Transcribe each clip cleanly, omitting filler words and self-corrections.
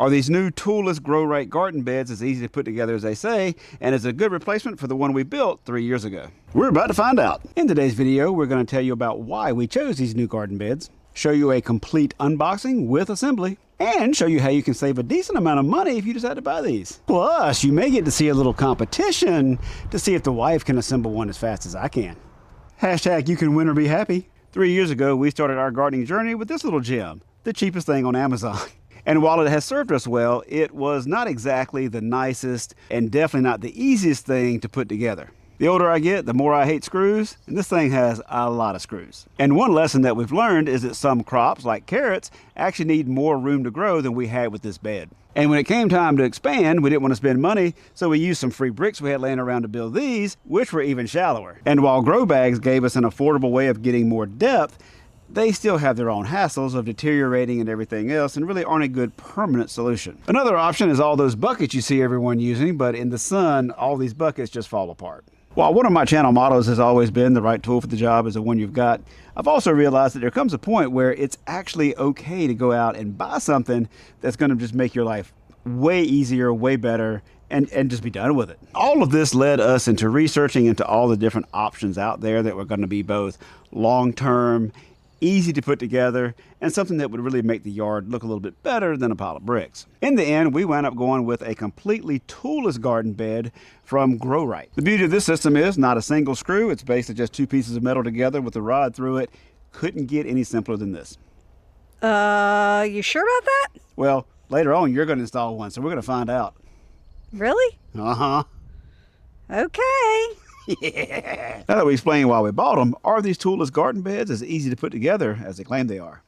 Are these new toolless Gro-Rite garden beds as easy to put together as they say, and is a good replacement for the one we built 3 years ago? We're about to find out. In today's video, we're going to tell you about why we chose these new garden beds, show you a complete unboxing with assembly, and show you how you can save a decent amount of money if you decide to buy these. Plus, you may get to see a little competition to see if the wife can assemble one as fast as I can. Hashtag you can win or be happy. 3 years ago, we started our gardening journey with this little gem, the cheapest thing on Amazon. And while it has served us well, it was not exactly the nicest and definitely not the easiest thing to put together. The older I get, the more I hate screws, and this thing has a lot of screws. And one lesson that we've learned is that some crops, like carrots, actually need more room to grow than we had with this bed. And when it came time to expand, we didn't want to spend money, so we used some free bricks we had laying around to build these, which were even shallower. And while grow bags gave us an affordable way of getting more depth, they still have their own hassles of deteriorating and everything else and really aren't a good permanent solution. Another option is all those buckets you see everyone using, but in the sun, all these buckets just fall apart. While one of my channel mottos has always been the right tool for the job is the one you've got, I've also realized that there comes a point where it's actually okay to go out and buy something that's going to just make your life way easier, way better, and just be done with it. All of this led us into researching into all the different options out there that were going to be both long-term, easy to put together, and something that would really make the yard look a little bit better than a pile of bricks. In the end, we wound up going with a completely toolless garden bed from Gro-Rite. The beauty of this system is not a single screw. It's basically just two pieces of metal together with a rod through it. Couldn't get any simpler than this. You sure about that? Well, later on, you're going to install one, so we're going to find out. Really? Uh-huh. Okay. Yeah. Now that we explained why we bought them, are these toolless garden beds as easy to put together as they claim they are?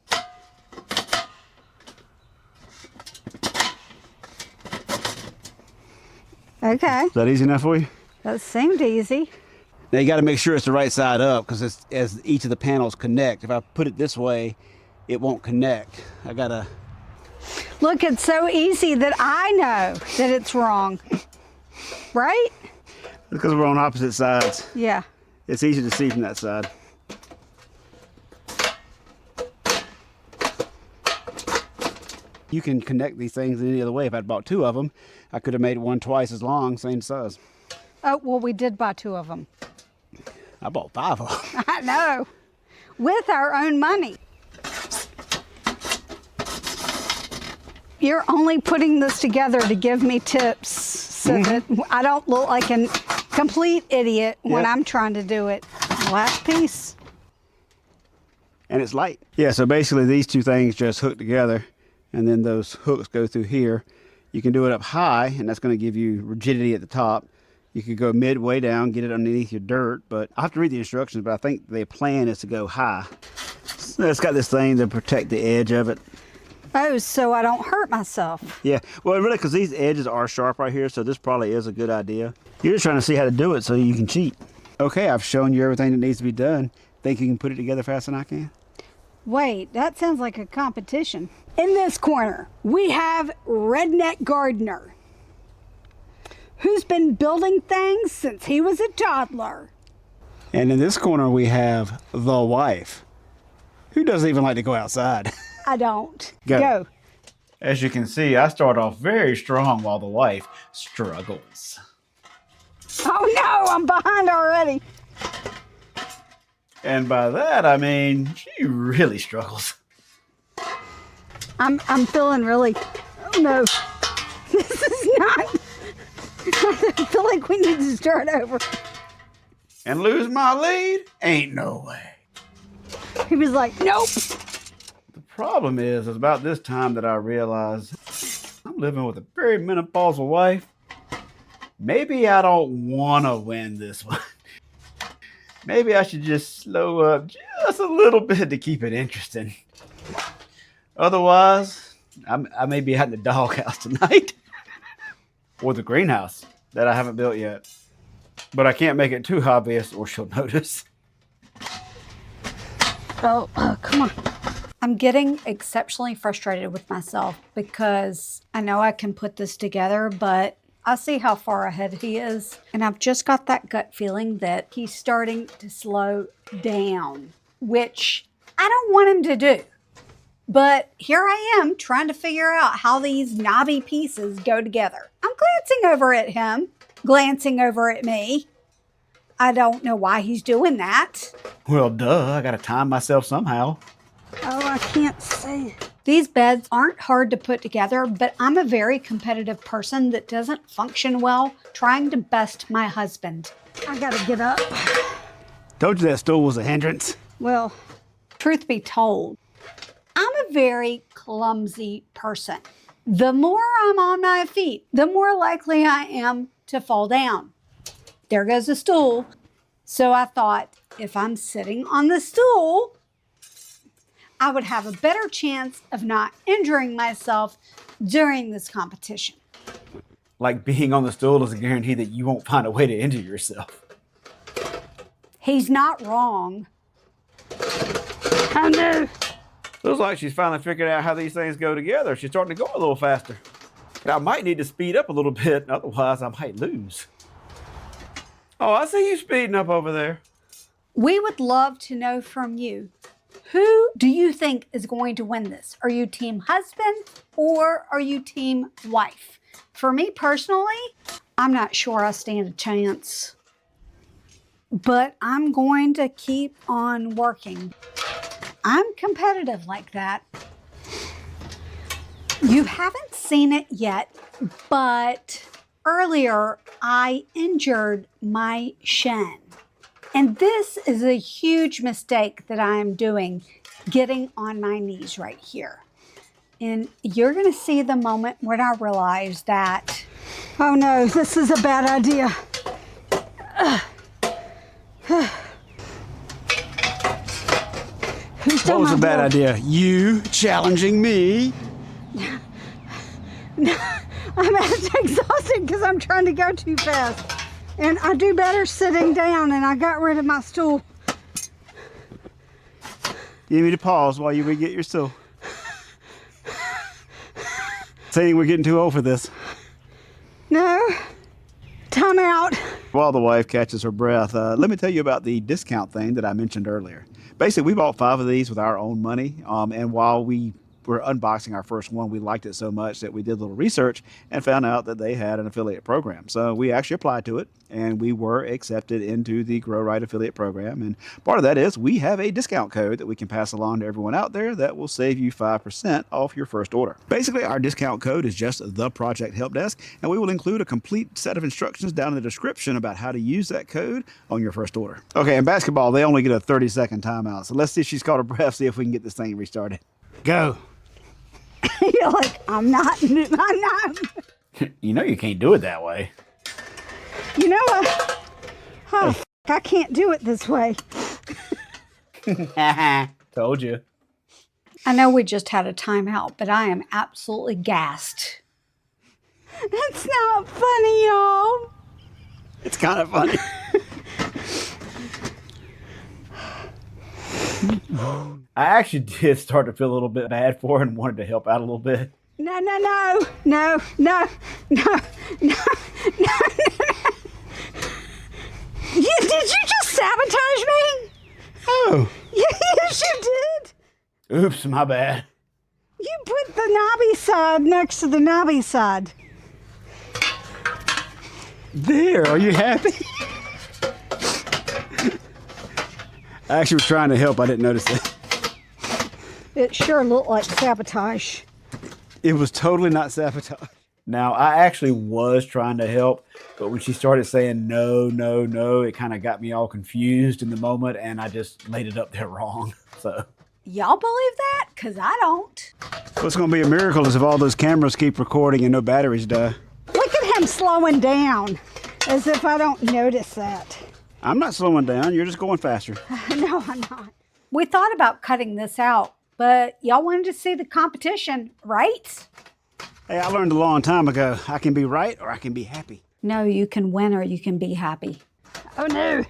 Okay. Is that easy enough for you? That seemed easy. Now you got to make sure it's the right side up because as each of the panels connect, if I put it this way, it won't connect. I got to... Look, it's so easy that I know that it's wrong. Right? Because we're on opposite sides. Yeah. It's easy to see from that side. You can connect these things any other way. If I'd bought two of them, I could have made one twice as long, same size. Oh, well, we did buy two of them. I bought 5 of them. I know. With our own money. You're only putting this together to give me tips so that I don't look like a complete idiot when I'm trying to do it. Last piece. And it's light. Yeah, so basically these two things just hook together and then those hooks go through here. You can do it up high and that's going to give you rigidity at the top. You could go midway down, get it underneath your dirt, but I have to read the instructions, but I think the plan is to go high. So it's got this thing to protect the edge of it. Oh, so I don't hurt myself. Yeah, well, really, because these edges are sharp right here, so this probably is a good idea. You're just trying to see how to do it so you can cheat. Okay, I've shown you everything that needs to be done. Think you can put it together faster than I can? Wait, that sounds like a competition. In this corner, we have Redneck Gardener, who's been building things since he was a toddler. And in this corner, we have the wife, who doesn't even like to go outside. I don't. Go. As you can see, I start off very strong while the wife struggles. Oh no, I'm behind already. And by that, I mean, she really struggles. I'm feeling really, oh no, this is not, I feel like we need to start over. And lose my lead? Ain't no way. He was like, nope. The problem is about this time that I realized I'm living with a very menopausal wife. Maybe I don't want to win this one. Maybe I should just slow up just a little bit to keep it interesting. Otherwise, I may be at the doghouse tonight. Or the greenhouse that I haven't built yet. But I can't make it too obvious or she'll notice. Oh, come on. I'm getting exceptionally frustrated with myself because I know I can put this together, but I see how far ahead he is. And I've just got that gut feeling that he's starting to slow down, which I don't want him to do. But here I am trying to figure out how these knobby pieces go together. I'm glancing over at him, glancing over at me. I don't know why he's doing that. Well, duh, I gotta time myself somehow. Oh, I can't see. These beds aren't hard to put together, but I'm a very competitive person that doesn't function well trying to best my husband. I gotta get up. Told you that stool was a hindrance. Well, truth be told, I'm a very clumsy person. The more I'm on my feet, the more likely I am to fall down. There goes the stool. So I thought, if I'm sitting on the stool, I would have a better chance of not injuring myself during this competition. Like being on the stool is a guarantee that you won't find a way to injure yourself. He's not wrong. Oh no. Looks like she's finally figured out how these things go together. She's starting to go a little faster. I might need to speed up a little bit, otherwise I might lose. Oh, I see you speeding up over there. We would love to know from you. Who do you think is going to win this? Are you team husband or are you team wife? For me personally, I'm not sure I stand a chance. But I'm going to keep on working. I'm competitive like that. You haven't seen it yet, but earlier I injured my shin. And this is a huge mistake that I am doing, getting on my knees right here. And you're going to see the moment when I realize that, oh no, this is a bad idea. What was a bad idea? You challenging me? I'm exhausted because I'm trying to go too fast. And I do better sitting down, and I got rid of my stool. You need me to pause while you get your stool. Saying we're getting too old for this. No. Time out. While the wife catches her breath, let me tell you about the discount thing that I mentioned earlier. Basically, we bought 5 of these with our own money, and while we were unboxing our first one, we liked it so much that we did a little research and found out that they had an affiliate program. So we actually applied to it, and we were accepted into the Gro-Rite affiliate program. And part of that is we have a discount code that we can pass along to everyone out there that will save you 5% off your first order. Basically, our discount code is just the Project Help Desk, and we will include a complete set of instructions down in the description about how to use that code on your first order. Okay, in basketball, they only get a 30-second timeout. So let's see if she's caught her breath, see if we can get this thing restarted. Go. You're like, I'm not. You know you can't do it that way. You know what? Oh, I can't do it this way. Told you. I know we just had a timeout, but I am absolutely gassed. It's not funny, y'all. It's kind of funny. I actually did start to feel a little bit bad for her and wanted to help out a little bit. No. Did you just sabotage me? Oh. Yes, you did. Oops, my bad. You put the knobby side next to the knobby side. There, are you happy? I actually was trying to help. I didn't notice it. It sure looked like sabotage. It was totally not sabotage. Now, I actually was trying to help, but when she started saying no, it kind of got me all confused in the moment, and I just laid it up there wrong. So, Y'all believe that? Because I don't. what's going to be a miracle is if all those cameras keep recording and no batteries die. Look at him slowing down, as if I don't notice that. I'm not slowing down. You're just going faster. No, I'm not. We thought about cutting this out, but y'all wanted to see the competition, right? Hey, I learned a long time ago. I can be right or I can be happy. No, you can win or you can be happy. Oh, no.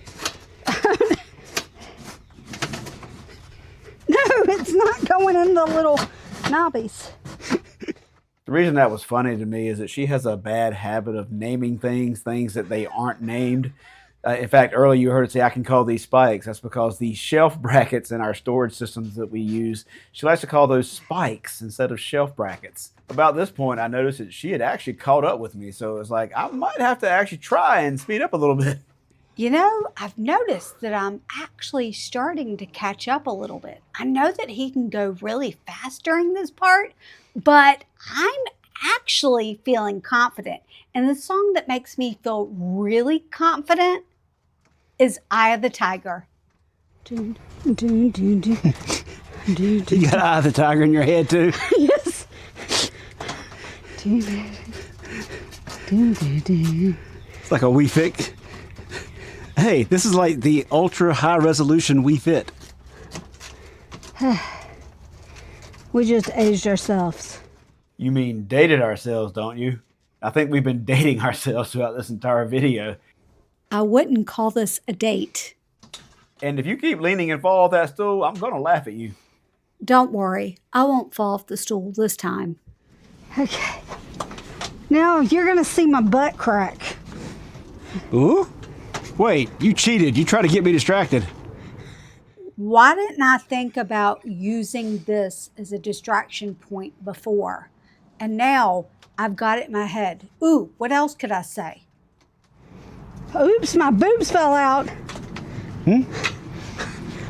No, it's not going in the little knobbies. The reason that was funny to me is that she has a bad habit of naming things that they aren't named. In fact, earlier you heard it say I can call these spikes. That's because the shelf brackets in our storage systems that we use, she likes to call those spikes instead of shelf brackets. About this point, I noticed that she had actually caught up with me. So it was like, I might have to actually try and speed up a little bit. You know, I've noticed that I'm actually starting to catch up a little bit. I know that he can go really fast during this part, but I'm actually feeling confident. And the song that makes me feel really confident is Eye of the Tiger. You got Eye of the Tiger in your head too? Yes. It's like a Wii Fit. Hey, this is like the ultra high resolution Wii Fit. We just aged ourselves. You mean dated ourselves, don't you? I think we've been dating ourselves throughout this entire video. I wouldn't call this a date. And if you keep leaning and fall off that stool, I'm going to laugh at you. Don't worry, I won't fall off the stool this time. Okay. Now you're going to see my butt crack. Ooh? Wait, you cheated. You tried to get me distracted. Why didn't I think about using this as a distraction point before? And now I've got it in my head. Ooh, what else could I say? Oops, my boobs fell out. Hey!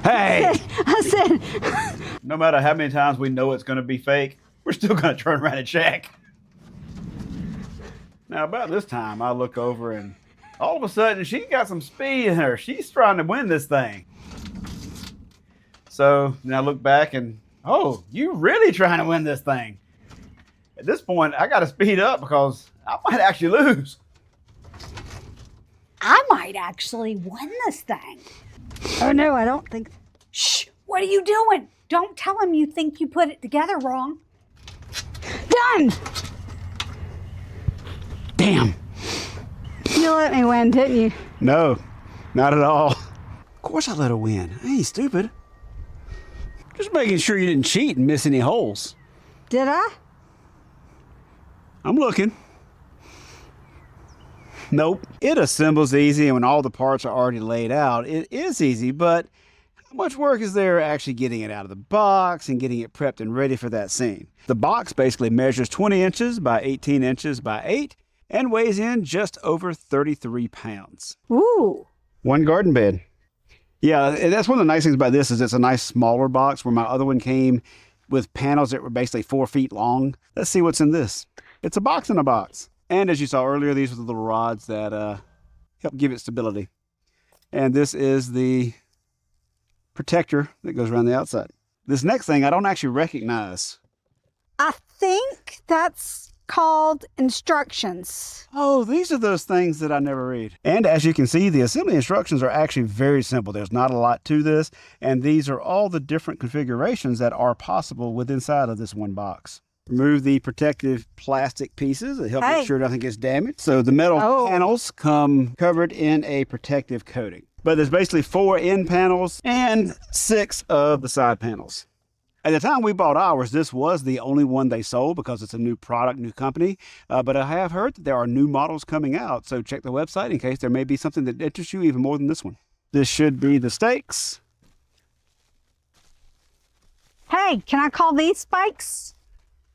I said, No matter how many times we know it's going to be fake, we're still going to turn around and check. Now, about this time, I look over and all of a sudden, she got some speed in her. She's trying to win this thing. So then I look back and, oh, you really trying to win this thing. At this point, I got to speed up because I might actually lose. I might actually win this thing. Oh, no, I don't think. Shh, what are you doing? Don't tell him you think you put it together wrong. Done! Damn. You let me win, didn't you? No, not at all. Of course I let her win. I ain't stupid. Just making sure you didn't cheat and miss any holes. Did I? I'm looking. Nope. It assembles easy, and when all the parts are already laid out, it is easy, but how much work is there actually getting it out of the box and getting it prepped and ready for that scene? The box basically measures 20 inches by 18 inches by 8 and weighs in just over 33 pounds. Ooh. One garden bed. Yeah, that's one of the nice things about this is it's a nice smaller box where my other one came with panels that were basically 4 feet long. Let's see what's in this. It's a box in a box. And as you saw earlier, these are the little rods that help give it stability. And this is the protector that goes around the outside. This next thing I don't actually recognize. I think that's called instructions. Oh, these are those things that I never read. And as you can see, the assembly instructions are actually very simple. There's not a lot to this. And these are all the different configurations that are possible within inside of this one box. Remove the protective plastic pieces that help make sure nothing gets damaged. So the metal panels come covered in a protective coating. But there's basically 4 end panels and 6 of the side panels. At the time we bought ours, this was the only one they sold because it's a new product, new company. But I have heard that there are new models coming out. So check the website in case there may be something that interests you even more than this one. This should be the stakes. Hey, can I call these spikes?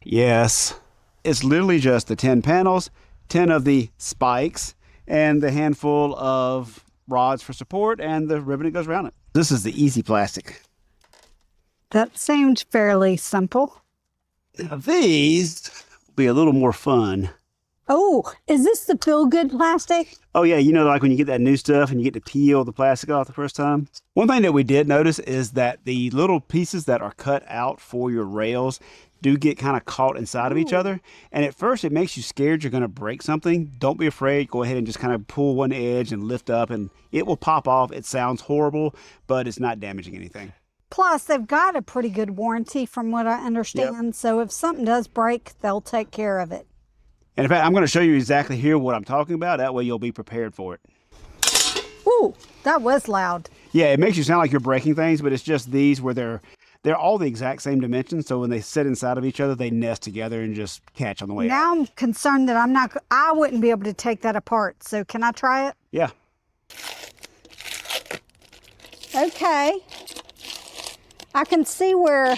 Yes. It's literally just the 10 panels, 10 of the spikes, and the handful of rods for support and the ribbon that goes around it. This is the easy plastic. That seemed fairly simple. Now these will be a little more fun. Oh, is this the feel good plastic? Oh yeah, you know, like when you get that new stuff and you get to peel the plastic off the first time. One thing that we did notice is that the little pieces that are cut out for your rails do get kind of caught inside of each other. And at first it makes you scared you're going to break something. Don't be afraid. Go ahead and just kind of pull one edge and lift up and it will pop off. It sounds horrible, but it's not damaging anything. Plus, they've got a pretty good warranty from what I understand. Yep. So if something does break, they'll take care of it. And in fact, I'm going to show you exactly here what I'm talking about. That way you'll be prepared for it. Ooh, that was loud. Yeah, it makes you sound like you're breaking things, but it's just these where they're all the exact same dimensions. So when they sit inside of each other, they nest together and just catch on the way out. Now I'm concerned that I wouldn't be able to take that apart. So can I try it? Yeah. Okay. I can see where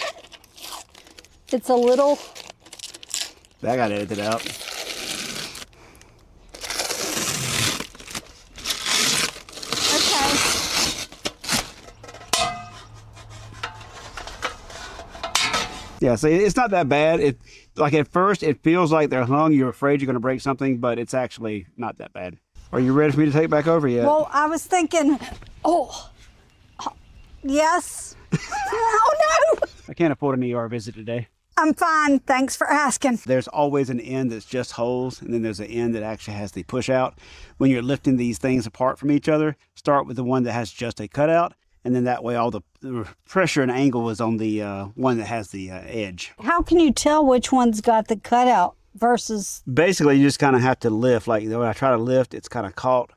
it's a little... That got edited out. Okay. Yeah, so it's not that bad. Like at first, it feels like they're hung. You're afraid you're going to break something, but it's actually not that bad. Are you ready for me to take back over yet? Well, I was thinking, yes. Oh, no. I can't afford an ER visit today. I'm fine. Thanks for asking. There's always an end that's just holes, and then there's an end that actually has the push out. When you're lifting these things apart from each other, start with the one that has just a cutout, and then that way all the pressure and angle is on the one that has the edge. How can you tell which one's got the cutout versus... Basically, you just kind of have to lift. Like when I try to lift, it's kind of caught,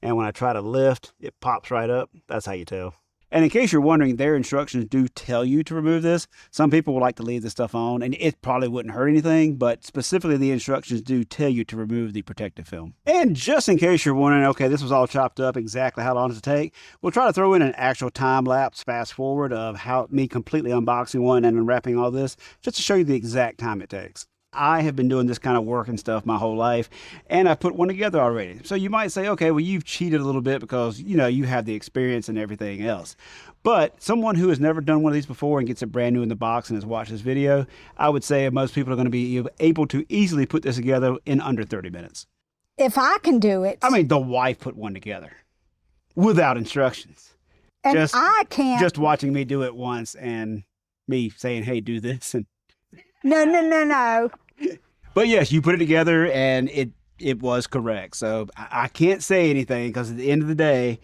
and when I try to lift, it pops right up. That's how you tell. And in case you're wondering, their instructions do tell you to remove this. Some people would like to leave this stuff on, and it probably wouldn't hurt anything, but specifically the instructions do tell you to remove the protective film. And just in case you're wondering, okay, this was all chopped up, exactly how long does it take? We'll try to throw in an actual time-lapse fast forward of me completely unboxing one and unwrapping all this, just to show you the exact time it takes. I have been doing this kind of work and stuff my whole life, and I put one together already. So you might say, okay, well, you've cheated a little bit because, you know, you have the experience and everything else. But someone who has never done one of these before and gets it brand new in the box and has watched this video, I would say most people are going to be able to easily put this together in under 30 minutes. If I can do it. I mean, the wife put one together without instructions. And I can't. Just watching me do it once and me saying, hey, do this. And No. But yes, you put it together and it was correct. So I can't say anything because at the end of the day,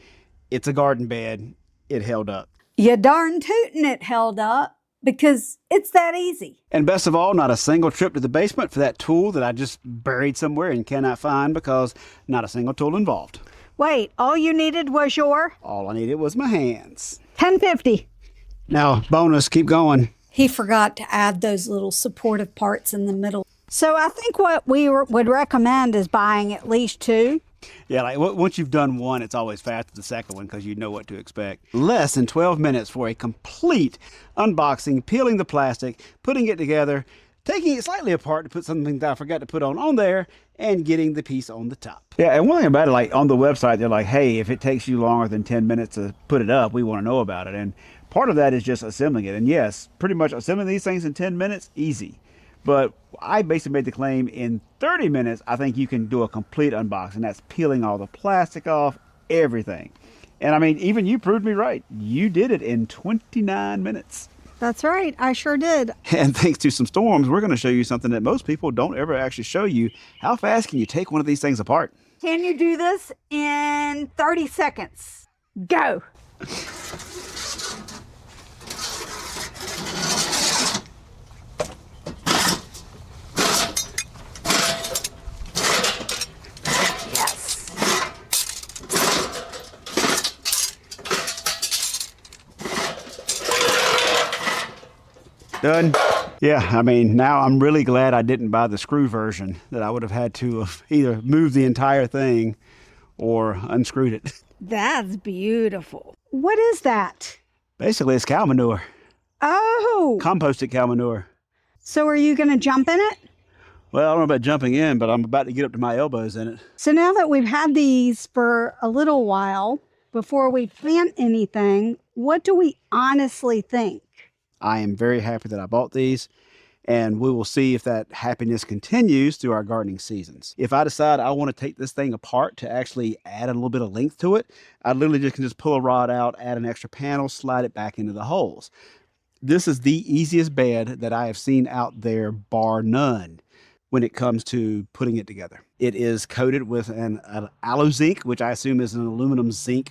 it's a garden bed. It held up. You darn tootin' it held up because it's that easy. And best of all, not a single trip to the basement for that tool that I just buried somewhere and cannot find because not a single tool involved. Wait, all you needed was your? All I needed was my hands. $10.50. Now, bonus, keep going. He forgot to add those little supportive parts in the middle. So I think what we would recommend is buying at least two. Yeah, like once you've done one, it's always fast to the second one because you know what to expect. Less than 12 minutes for a complete unboxing, peeling the plastic, putting it together, taking it slightly apart to put something that I forgot to put on there, and getting the piece on the top. Yeah, and one thing about it, like on the website, they're like, hey, if it takes you longer than 10 minutes to put it up, we want to know about it. And part of that is just assembling it. And yes, pretty much assembling these things in 10 minutes, easy. But I basically made the claim in 30 minutes, I think you can do a complete unboxing. That's peeling all the plastic off, everything. And I mean, even you proved me right. You did it in 29 minutes. That's right. I sure did. And thanks to some storms, we're going to show you something that most people don't ever actually show you. How fast can you take one of these things apart? Can you do this in 30 seconds? Go. Done. Yeah, I mean, now I'm really glad I didn't buy the screw version, that I would have had to have either moved the entire thing or unscrewed it. That's beautiful. What is that? Basically, it's cow manure. Oh. Composted cow manure. So are you going to jump in it? Well, I don't know about jumping in, but I'm about to get up to my elbows in it. So now that we've had these for a little while, before we plant anything, what do we honestly think? I am very happy that I bought these, and we will see if that happiness continues through our gardening seasons. If I decide I want to take this thing apart to actually add a little bit of length to it, I literally just can pull a rod out, add an extra panel, slide it back into the holes. This is the easiest bed that I have seen out there, bar none, when it comes to putting it together. It is coated with an aloe zinc, which I assume is an aluminum zinc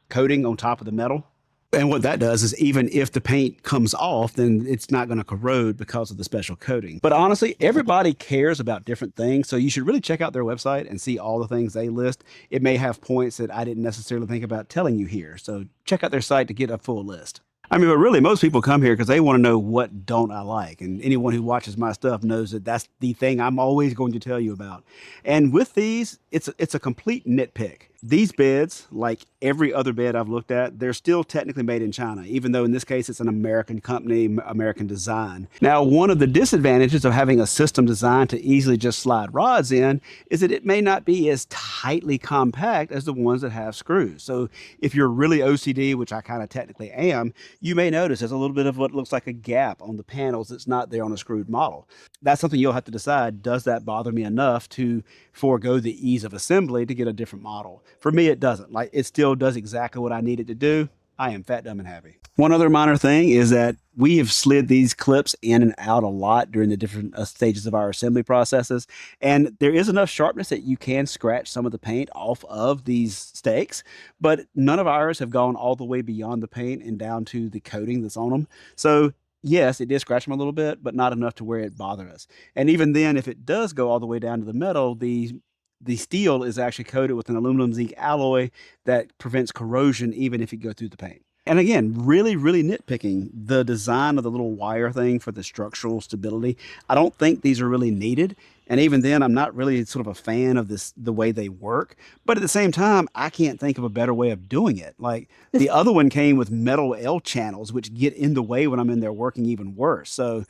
coating on top of the metal. And what that does is even if the paint comes off, then it's not going to corrode because of the special coating. But honestly, everybody cares about different things. So you should really check out their website and see all the things they list. It may have points that I didn't necessarily think about telling you here. So check out their site to get a full list. I mean, but really, most people come here because they want to know what don't I like. And anyone who watches my stuff knows that that's the thing I'm always going to tell you about. And with these, it's a complete nitpick. These beds, like every other bed I've looked at, they're still technically made in China, even though in this case it's an American company, American design. Now, one of the disadvantages of having a system designed to easily just slide rods in is that it may not be as tightly compact as the ones that have screws. So if you're really OCD, which I kind of technically am, you may notice there's a little bit of what looks like a gap on the panels that's not there on a screwed model. That's something you'll have to decide, does that bother me enough to forego the ease of assembly to get a different model? For me, it doesn't. Like, it still does exactly what I need it to do. I am fat, dumb, and happy. One other minor thing is that we have slid these clips in and out a lot during the different stages of our assembly processes. And there is enough sharpness that you can scratch some of the paint off of these stakes, but none of ours have gone all the way beyond the paint and down to the coating that's on them. So yes, it did scratch them a little bit, but not enough to where it bothered us. And even then, if it does go all the way down to the metal, the steel is actually coated with an aluminum zinc alloy that prevents corrosion even if you go through the paint. And again, really, really nitpicking the design of the little wire thing for the structural stability. I don't think these are really needed. And even then, I'm not really sort of a fan of the way they work. But at the same time, I can't think of a better way of doing it. Like, the other one came with metal L channels, which get in the way when I'm in there working even worse. So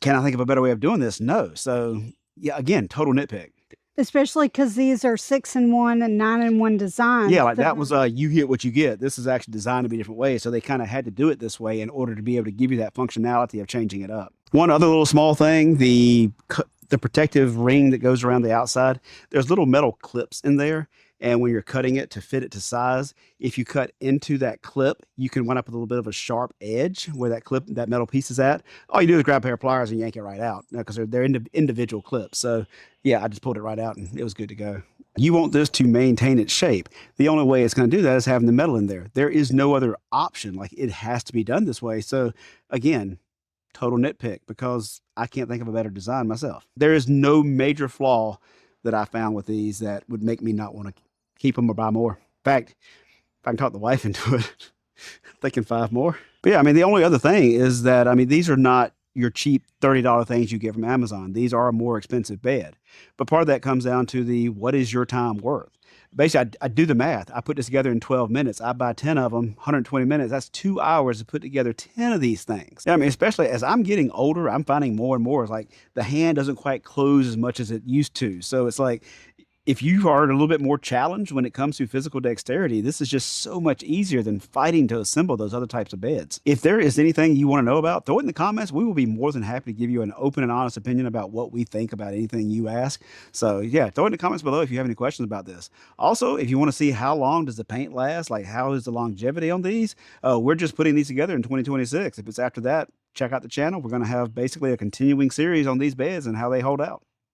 can I think of a better way of doing this? No. So yeah, again, total nitpick. Especially because these are 6-in-1 and 9-in-1 designs. Yeah, like that was you get what you get. This is actually designed to be different ways, so they kind of had to do it this way in order to be able to give you that functionality of changing it up. One other little small thing, the protective ring that goes around the outside, there's little metal clips in there, and when you're cutting it to fit it to size, if you cut into that clip, you can wind up with a little bit of a sharp edge where that metal piece is at. All you do is grab a pair of pliers and yank it right out, because they're individual clips. So yeah, I just pulled it right out and it was good to go. You want this to maintain its shape. The only way it's going to do that is having the metal in there. There is no other option. Like, it has to be done this way. So again, total nitpick, because I can't think of a better design myself. There is no major flaw that I found with these that would make me not want to keep them or buy more. In fact, if I can talk the wife into it, I'm thinking 5 more. But yeah, I mean, the only other thing is that, I mean, these are not your cheap $30 things you get from Amazon. These are a more expensive bed. But part of that comes down to what is your time worth? Basically, I do the math. I put this together in 12 minutes. I buy 10 of them, 120 minutes. That's 2 hours to put together 10 of these things. I mean, especially as I'm getting older, I'm finding more and more. It's like the hand doesn't quite close as much as it used to. So it's like, if you are a little bit more challenged when it comes to physical dexterity, this is just so much easier than fighting to assemble those other types of beds. If there is anything you want to know about, throw it in the comments. We will be more than happy to give you an open and honest opinion about what we think about anything you ask. So yeah, throw it in the comments below if you have any questions about this. Also, if you want to see how long does the paint last, like how is the longevity on these, we're just putting these together in 2026. If it's after that, check out the channel. We're going to have basically a continuing series on these beds and how they hold out.